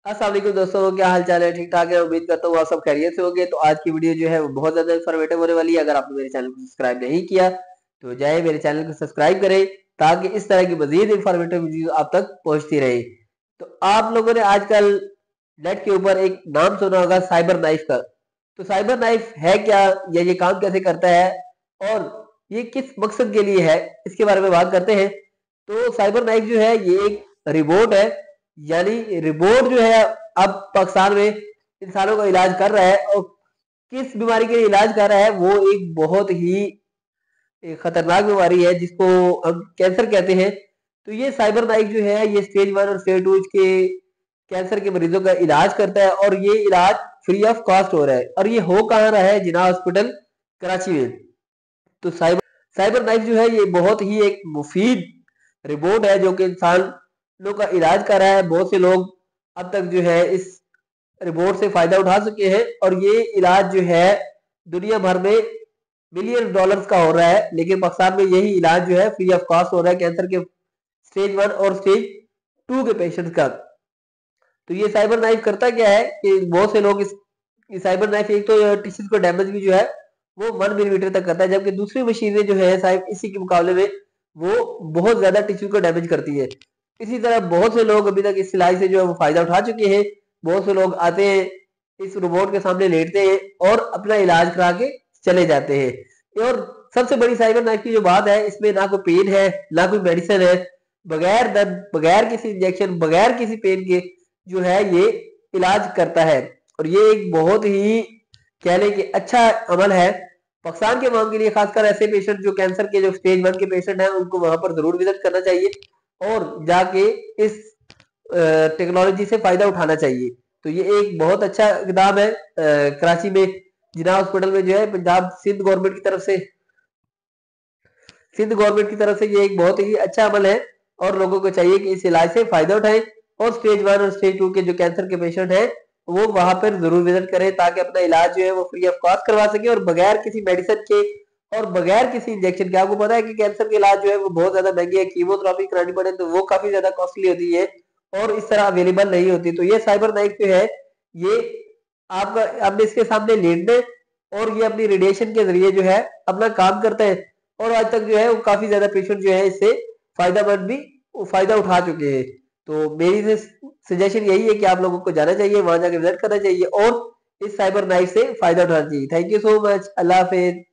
अस्सलाम वालेकुम दोस्तों, क्या हाल चाल है? ठीक ठाक है। उम्मीद करता हूँ आप सब खैरियत से होंगे। तो आज की वीडियो जो है वो बहुत ज्यादा इन्फॉर्मेटिव होने वाली है। अगर आपने मेरे चैनल को सब्सक्राइब नहीं किया तो जाए मेरे चैनल को सब्सक्राइब करें ताकि इस तरह की मजीद इन्फॉर्मेटिव वीडियो आप तक पहुंचती रहे। तो आप लोगों ने आजकल नेट के ऊपर एक नाम सुना होगा, साइबर नाइफ का। तो साइबर नाइफ है क्या, या ये काम कैसे करता है और ये किस मकसद के लिए है, इसके बारे में बात करते हैं। तो साइबर नाइफ जो है ये एक रिबोट है, यानी रिबोट जो है अब पाकिस्तान में इंसानों का इलाज कर रहा है। और किस बीमारी के लिए इलाज कर रहा है, वो एक बहुत ही खतरनाक बीमारी है जिसको हम कैंसर कहते हैं। तो ये साइबर नाइफ जो है ये स्टेज 1 और स्टेज 2 के कैंसर के मरीजों का इलाज करता है, और ये इलाज फ्री ऑफ कॉस्ट हो रहा है। और ये हो कहाँ रहा है? जिना हॉस्पिटल, कराची में। तो साइबर साइबर नाइफ जो है ये बहुत ही एक मुफीद रिपोर्ट है जो कि इंसानों का इलाज कर रहा है। बहुत से लोग अब तक जो है इस रिपोर्ट से फायदा उठा चुके हैं, और ये इलाज जो है दुनिया भर में मिलियन डॉलर्स का हो रहा है, लेकिन पाकिस्तान में यही इलाज जो है फ्री ऑफ कॉस्ट हो रहा है कैंसर के स्टेज 1 और स्टेज 2 के पेशेंट्स का। तो ये साइबर नाइफ करता क्या है कि बहुत से लोग इस साइबर नाइफ एक तो टिश्यूज को डैमेज भी जो है वो 1 मिलीमीटर तक करता है, जबकि दूसरी मशीनें जो है साइब इसी के मुकाबले में वो बहुत ज्यादा टिश्यू को डैमेज करती है। इसी तरह बहुत से लोग अभी तक इस सिलाई से जो है वो फायदा उठा चुके हैं। बहुत से लोग आते हैं, इस रोबोट के सामने लेटते हैं और अपना इलाज करा के चले जाते हैं। और सबसे बड़ी साइबर नाइफ की जो बात है, इसमें ना कोई पेन है ना कोई मेडिसिन है। बगैर दर्द, बगैर किसी इंजेक्शन, बगैर किसी पेन के जो है ये इलाज करता है। और ये एक बहुत ही कह लें कि अच्छा अमल है पाकिस्तान के अवाम के लिए। खासकर ऐसे पेशेंट जो कैंसर के जो स्टेज 1 के पेशेंट हैं, उनको वहां पर जरूर विजिट करना चाहिए और जाके इस टेक्नोलॉजी से फायदा उठाना चाहिए। तो ये एक बहुत अच्छा इकदाम है कराची में जिना हॉस्पिटल में जो है पंजाब सिंध गवर्नमेंट की तरफ से ये एक बहुत ही अच्छा अमल है। और लोगों को चाहिए कि इस इलाज से फायदा उठाएं और स्टेज 1 और स्टेज 2 के जो कैंसर के पेशेंट हैं वो वहां पर जरूर विजिट करें ताकि अपना इलाज जो है वो फ्री ऑफ कॉस्ट करवा सके और बगैर किसी मेडिसिन के और बगैर किसी इंजेक्शन के। आपको पता है कि कैंसर के इलाज जो है वो बहुत ज्यादा महंगे है, कीमोथेरेपी करानी पड़े तो वो काफी ज्यादा कॉस्टली होती है और इस तरह अवेलेबल नहीं होती। तो ये साइबर नाइफ जो है ये आपका आपने इसके सामने लेटना है और ये अपनी रेडिएशन के जरिए जो है अपना काम करता है। और आज तक जो है वो काफी ज्यादा पेशेंट जो है इससे फायदा फायदा उठा चुके हैं। तो मेरी सजेशन यही है कि आप लोगों को जाना चाहिए, वहां जाकर विजिट करना चाहिए और इस साइबर नाइफ से फायदा उठाना चाहिए। Thank you so much. Allah Hafiz.